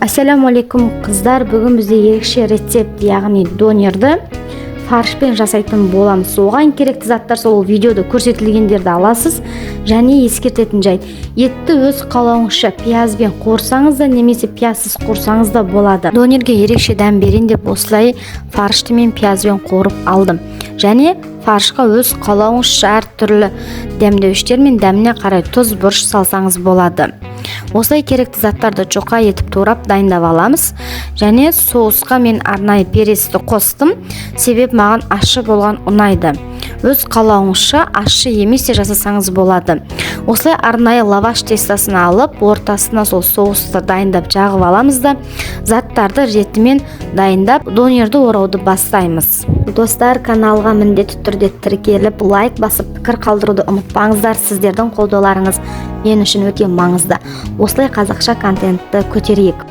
Ассаламу алейкум қыздар, бүгін бізде ерекше рецепт, яғни донерді фаршпен жасайтын боламыз. Оған керекті заттар сол видеода көрсетілгендерді аласыз. Және ескертетін жайт, етті өз қалауыңызша пиязбен қуырсаңыз да немесе пиязсыз қуырсаңыз да болады. Донерге ерекше дәм берейін деп осылай фаршты мен пиязбен қуырып алдым. Және фаршқа өз қалауыңызша әртүрлі дәмдеуіштер мен дәміне қарай тұз, бұрыш салсаңыз болады. Осылай керекті заттарды жұқа етіп турап дайындап аламыз. Және соусқа мен арнайы пересті қостым, себеп маған ащы болған ұнайды. Өз қалауыңызша ащы емес те жасасаңыз болады. Осылай арнайы лаваш тестасын алып, ортасына сол соусты дайындап жағып аламыз да, заттарды ретімен дайындап, донерді орауды бастаймыз. Достар, каналға міндетті түрде тіркеліп, лайк басып, пікір қалдыруды ұмытпаңыздар. Сіздердің қолдауларыңыз мен үшін өте маңызды. Осылай қазақша контентті көтерейік.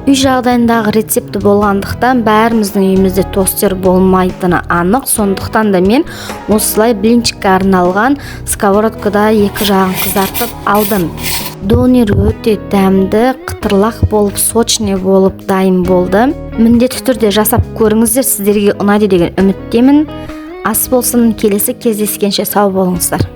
Үй жағдайындағы рецепті болғандықтан бәріміздің үйімізде тостер болмайтыны анық. Сондықтан да мен осылай блинчикке арналған сковородкада екі жағын қызартып алдым. Донер өте дәмді, қытырлақ болып, сочный болып дайын болды. Міндетті түрде жасап көріңіздер, сіздерге ұнайды деген үміттемін. Ас болсын, келесі кездескенше сау болыңыздар.